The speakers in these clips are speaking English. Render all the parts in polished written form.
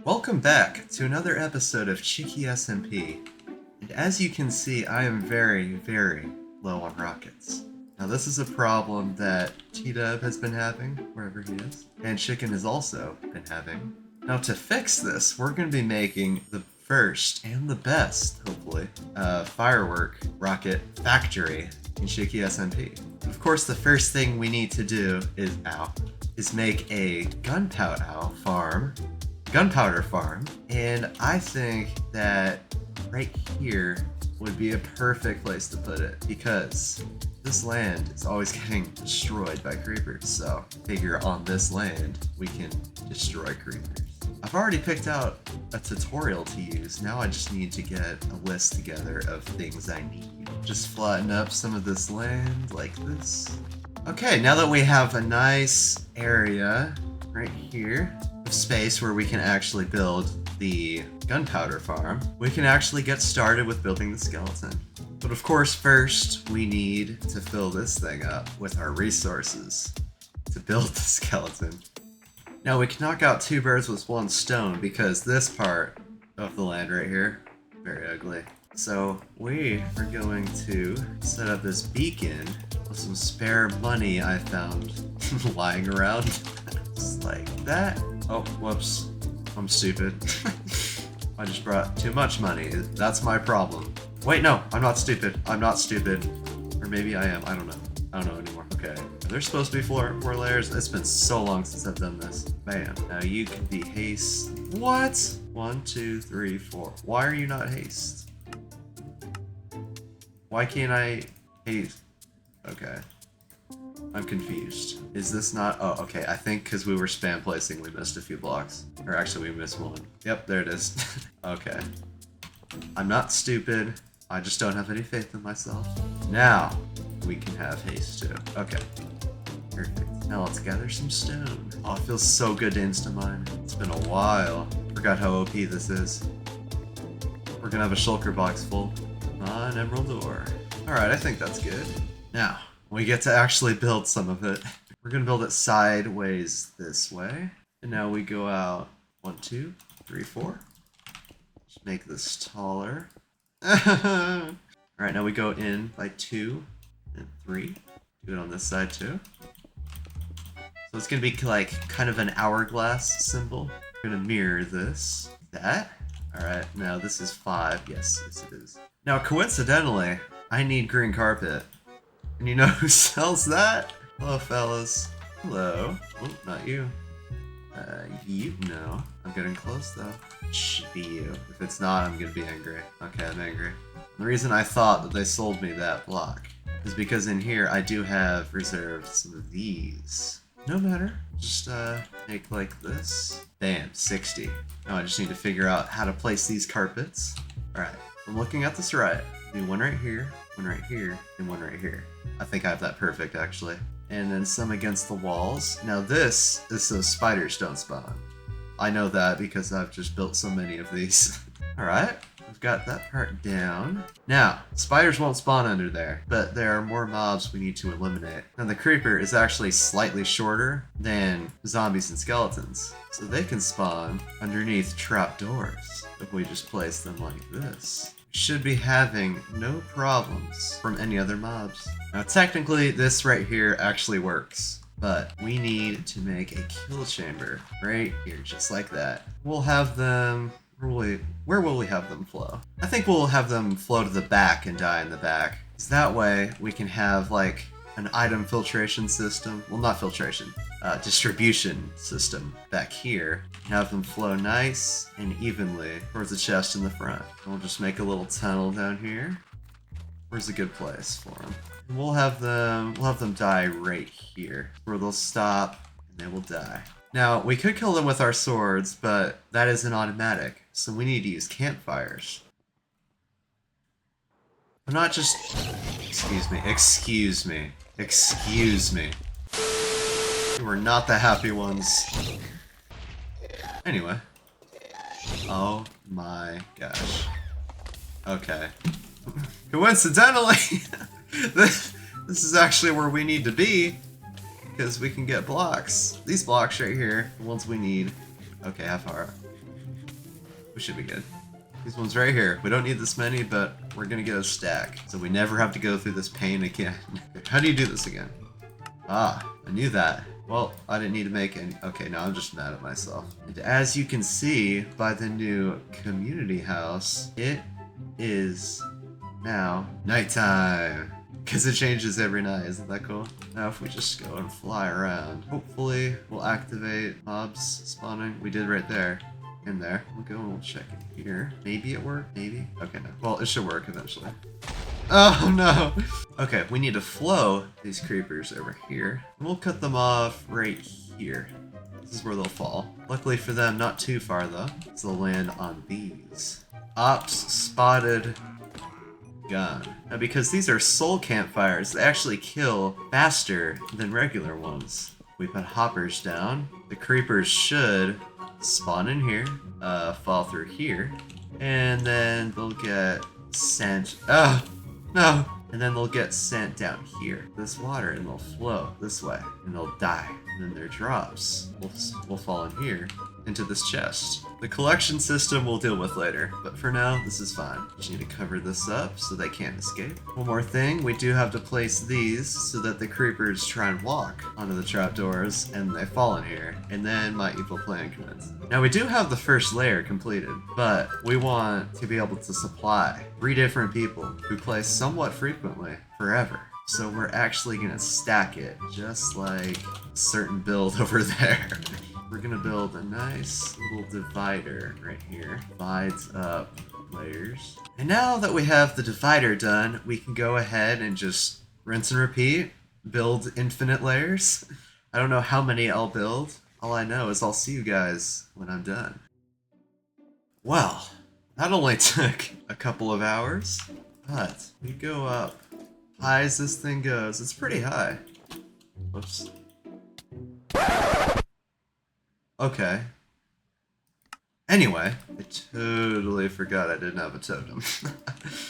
Welcome back to another episode of ChickySMP, and as you can see, I am very low on rockets. Now this is a problem that T-Dub has been having, wherever he is, and Chicken has also been having. Now to fix this, we're going to be making the first, and the best, hopefully, firework rocket factory in ChickySMP. Of course, the first thing we need to do is make a gunpowder farm, and I think that right here would be a perfect place to put it because this land is always getting destroyed by creepers, so figure on this land we can destroy creepers. I've already picked out a tutorial to use. Now I just need to get a list together of things I need. Just flatten up some of this land like this. Okay, now that we have a nice area right here of space where we can actually build the gunpowder farm, we can actually get started with building the skeleton. But of course, first we need to fill this thing up with our resources to build the skeleton. Now we can knock out two birds with one stone because this part of the land right here, very ugly. So we are going to set up this beacon with some spare money I found lying around. Just like that. Oh, whoops. I'm stupid. I just brought too much money. That's my problem. Wait, no, I'm not stupid. I'm not stupid. Or maybe I am. I don't know. I don't know anymore. Okay. There's supposed to be four layers. It's been so long since I've done this. Bam. Now you can be haste. What? 1, 2, 3, 4. Why are you not haste? Why can't I haste? Okay. I'm confused. Is this not? Oh, okay. I think because we were spam placing, we missed a few blocks. Or actually, we missed one. Yep, there it is. Okay. I'm not stupid. I just don't have any faith in myself. Now, we can have haste too. Okay. Perfect. Now let's gather some stone. Oh, it feels so good to insta-mine. It's been a while. Forgot how OP this is. We're gonna have a shulker box full. On emerald ore. Alright, I think that's good. Now, we get to actually build some of it. We're gonna build it sideways this way. And now we go out 1, 2, 3, 4. Just make this taller. Alright, now we go in by 2 and 3. Do it on this side too. So it's gonna be like kind of an hourglass symbol. We're gonna mirror this. That. Alright, now this is 5. Yes, it is. Now coincidentally, I need green carpet. And you know who sells that? Hello, fellas. Hello. Oh, not you. You know. I'm getting close, though. It should be you. If it's not, I'm gonna be angry. Okay, I'm angry. The reason I thought that they sold me that block is because in here I do have reserved some of these. No matter. Just, make like this. Bam, 60. Now I just need to figure out how to place these carpets. Alright, I'm looking at this right. Do one right here, and one right here. I think I have that perfect, actually. And then some against the walls. Now this is so spiders don't spawn. I know that because I've just built so many of these. Alright, we've got that part down. Now, spiders won't spawn under there, but there are more mobs we need to eliminate. Now the creeper is actually slightly shorter than zombies and skeletons, so they can spawn underneath trapdoors if we just place them like this. Should be having no problems from any other mobs. Now technically this right here actually works, but we need to make a kill chamber right here, just like that. We'll have them, where will we have them flow? I think we'll have them flow to the back and die in the back. So that way we can have like an item filtration system, well not filtration, distribution system back here. Have them flow nice and evenly towards the chest in the front. We'll just make a little tunnel down here. Where's a good place for them? We'll have them die right here, where they'll stop and they will die. Now, we could kill them with our swords, but that is an automatic, so we need to use campfires. I'm not just... Excuse me. We're not the happy ones. Anyway. Oh my gosh. Okay. Coincidentally, this is actually where we need to be, because we can get blocks. These blocks right here, the ones we need. Okay, how far? We should be good. These ones right here. We don't need this many, but we're gonna get a stack. So we never have to go through this pain again. How do you do this again? Ah, I knew that. Well, I didn't need to make any. Okay, now I'm just mad at myself. And as you can see by the new community house, it is now nighttime. Because it changes every night, isn't that cool? Now if we just go and fly around, hopefully we'll activate mobs spawning. We did right there. In there. We'll go and we'll check it here. Maybe it worked? Maybe? Okay, no. Well, it should work eventually. Oh no! Okay, we need to flow these creepers over here. And we'll cut them off right here. This is where they'll fall. Luckily for them, not too far though. So they'll land on these. Ops spotted. Gun. Now because these are soul campfires, they actually kill faster than regular ones. We put hoppers down. The creepers should spawn in here, fall through here, and then they'll get sent. Oh, no! And then they'll get sent down here, this water, and they'll flow this way, and they'll die. And then their drops will fall in here, into this chest. The collection system we'll deal with later, but for now, this is fine. Just need to cover this up so they can't escape. One more thing, we do have to place these so that the creepers try and walk onto the trapdoors and they fall in here, and then my evil plan commences. Now we do have the first layer completed, but we want to be able to supply 3 different people who play somewhat frequently forever. So we're actually gonna stack it, just like a certain build over there. We're gonna build a nice little divider right here. Divides up layers. And now that we have the divider done, we can go ahead and just rinse and repeat, build infinite layers. I don't know how many I'll build. All I know is I'll see you guys when I'm done. Well, that only took a couple of hours, but we go up. High as this thing goes, it's pretty high. Whoops. Okay. Anyway, I totally forgot I didn't have a totem.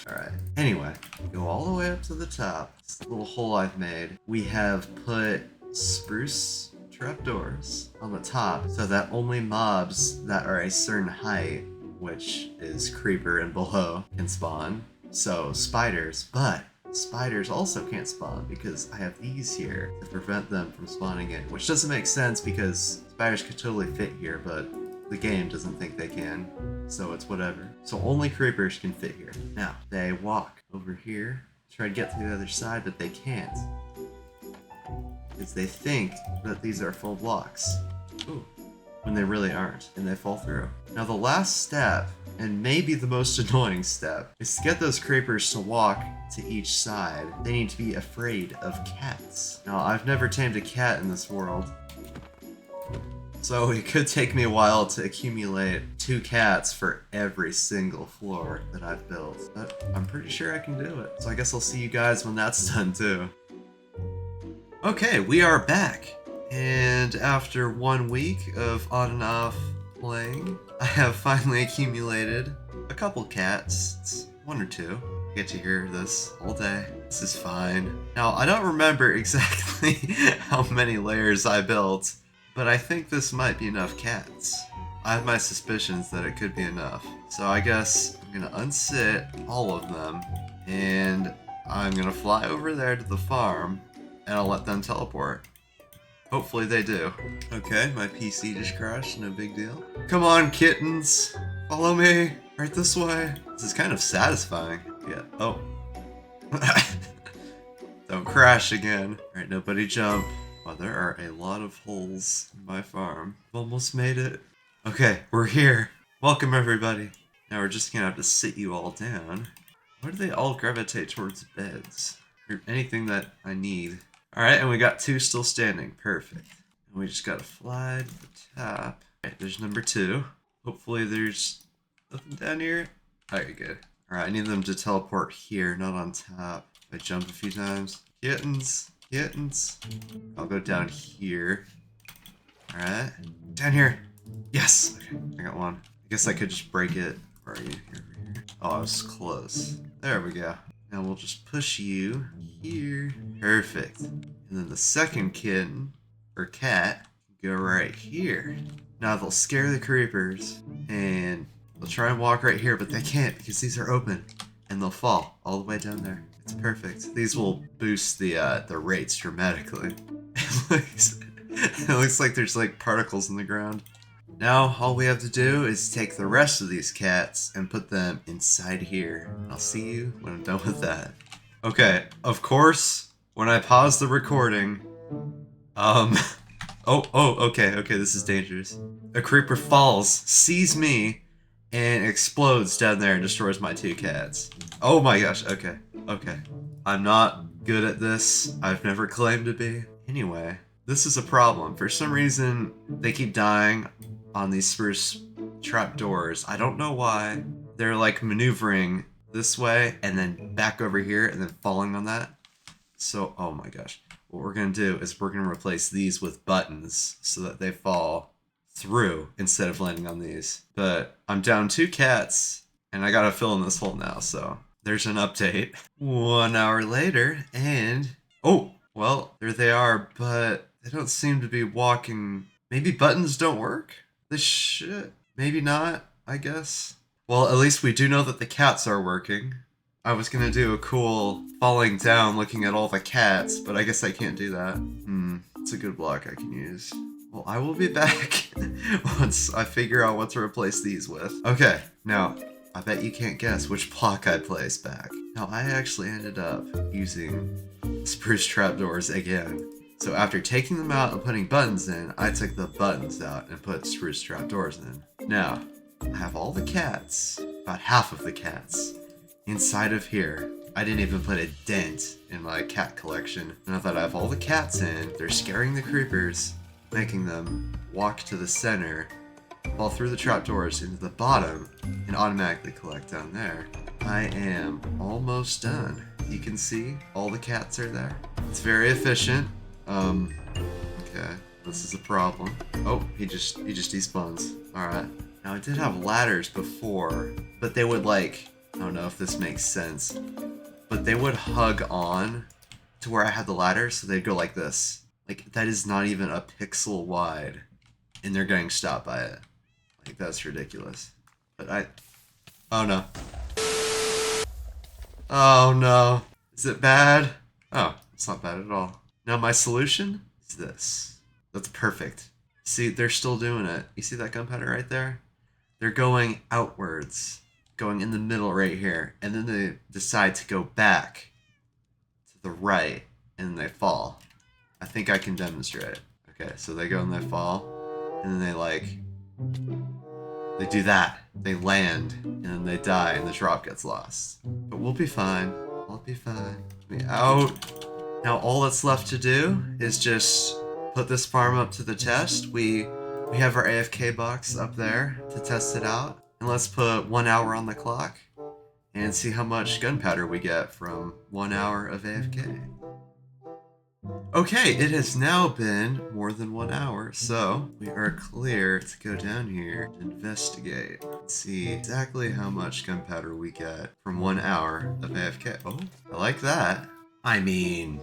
Alright. Anyway, go all the way up to the top. This little hole I've made. We have put spruce trapdoors on the top so that only mobs that are a certain height, which is creeper and below, can spawn. So spiders, but spiders also can't spawn because I have these here to prevent them from spawning in, which doesn't make sense because spiders could totally fit here, but the game doesn't think they can, so it's whatever. So only creepers can fit here. Now, they walk over here, try to get to the other side, but they can't. Because they think that these are full blocks. Ooh. When they really aren't, and they fall through. Now the last step, and maybe the most annoying step, is to get those creepers to walk to each side. They need to be afraid of cats. Now I've never tamed a cat in this world, so it could take me a while to accumulate 2 cats for every single floor that I've built, but I'm pretty sure I can do it. So I guess I'll see you guys when that's done too. Okay, we are back. And after 1 week of on and off playing, I have finally accumulated a couple cats. It's 1 or 2. I get to hear this all day. This is fine. Now, I don't remember exactly how many layers I built, but I think this might be enough cats. I have my suspicions that it could be enough. So I guess I'm gonna unsit all of them, and I'm gonna fly over there to the farm, and I'll let them teleport. Hopefully they do. Okay, my PC just crashed, no big deal. Come on, kittens! Follow me! Right this way! This is kind of satisfying. Yeah, oh. Don't crash again. Alright, nobody jump. Wow, there are a lot of holes in my farm. Almost made it. Okay, we're here. Welcome everybody. Now we're just gonna have to sit you all down. Why do they all gravitate towards beds? Or anything that I need. Alright, and we got 2 still standing. Perfect. And we just gotta fly to the top. Alright, there's number 2. Hopefully there's nothing down here. Alright, good. Alright, I need them to teleport here, not on top. I jump a few times. Kittens. Kittens. I'll go down here. Alright. Down here. Yes! Okay, I got one. I guess I could just break it. Where are you? Here, over here. Oh, I was close. There we go. Now we'll just push you here. Perfect. And then the second kitten, or cat, go right here. Now they'll scare the creepers, and They'll try and walk right here, but they can't because these are open. And they'll fall all the way down there. It's perfect. These will boost the rates dramatically. It looks like there's like particles in the ground. Now all we have to do is take the rest of these cats and put them inside here. I'll see you when I'm done with that. Okay, of course, when I pause the recording, okay, this is dangerous. A creeper falls, sees me, and explodes down there and destroys my 2 cats. Oh my gosh, okay. I'm not good at this. I've never claimed to be. Anyway, this is a problem. For some reason, they keep dying on these spruce trapdoors. I don't know why. They're like maneuvering this way and then back over here and then falling on that. So, oh my gosh. What we're gonna do is we're gonna replace these with buttons so that they fall through instead of landing on these. But I'm down 2 cats and I gotta fill in this hole now, so there's an update. 1 hour later and oh, well, there they are, but they don't seem to be walking. Maybe buttons don't work? This shit. Maybe not, I guess. Well, at least we do know that the cats are working. I was gonna do a cool falling down looking at all the cats, but I guess I can't do that. It's a good block I can use. Well, I will be back once I figure out what to replace these with. Okay, now, I bet you can't guess which block I placed back. Now, I actually ended up using spruce trapdoors again. So after taking them out and putting buttons in, I took the buttons out and put spruce trapdoors in. Now, I have all the cats, about half of the cats, inside of here. I didn't even put a dent in my cat collection. Now that I have all the cats in, they're scaring the creepers, making them walk to the center, fall through the trapdoors into the bottom, and automatically collect down there. I am almost done. You can see all the cats are there. It's very efficient. Okay, this is a problem. Oh, he just despawns. Alright. Now I did have ladders before, but they would like, I don't know if this makes sense, but they would hug on to where I had the ladder, so they'd go like this. Like, that is not even a pixel wide, and they're getting stopped by it. Like, that's ridiculous. But oh no. Oh no. Is it bad? Oh, it's not bad at all. Now my solution is this. That's perfect. See, they're still doing it. You see that gunpowder right there? They're going outwards. Going in the middle right here. And then they decide to go back to the right. And they fall. I think I can demonstrate. Okay, so they go and they fall. And then they do that. They land. And then they die and the drop gets lost. But we'll be fine. I'll be fine. Get me out. Now all that's left to do is just put this farm up to the test. We have our AFK box up there to test it out. And let's put 1 hour on the clock and see how much gunpowder we get from 1 hour of AFK. Okay, it has now been more than 1 hour, so we are clear to go down here and investigate and see exactly how much gunpowder we get from 1 hour of AFK. Oh, I like that. I mean,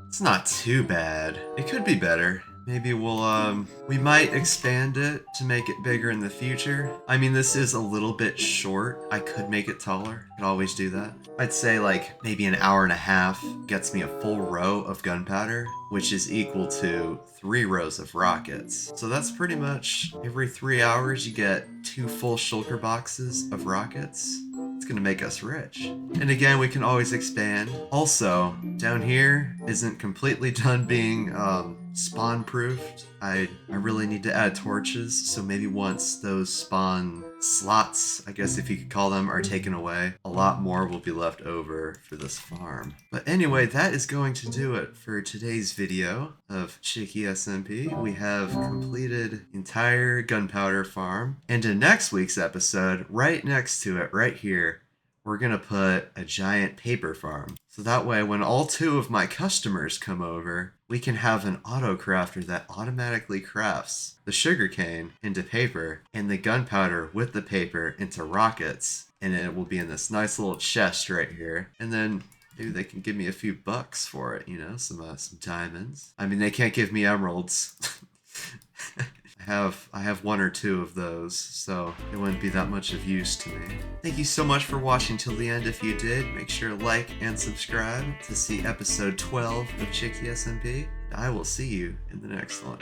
it's not too bad. It could be better. Maybe we might expand it to make it bigger in the future. I mean, this is a little bit short. I could make it taller. Could always do that. I'd say like maybe an hour and a half gets me a full row of gunpowder, which is equal to 3 rows of rockets. So that's pretty much every 3 hours you get 2 full shulker boxes of rockets. It's gonna make us rich. And again, we can always expand. Also, down here isn't completely done being spawn proofed. I really need to add torches, so maybe once those spawn slots, I guess if you could call them, are taken away, a lot more will be left over for this farm. But anyway, that is going to do it for today's video of ChickySMP. We have completed entire gunpowder farm, and in next week's episode, right next to it, right here, we're gonna put a giant paper farm. So that way, when all 2 of my customers come over, we can have an auto crafter that automatically crafts the sugarcane into paper and the gunpowder with the paper into rockets. And it will be in this nice little chest right here. And then maybe they can give me a few bucks for it, you know, some diamonds. I mean, they can't give me emeralds. I I have one or two of those, so it wouldn't be that much of use to me. Thank you so much for watching till the end. If you did, make sure to like and subscribe to see episode 12 of ChickySMP. I will see you in the next one.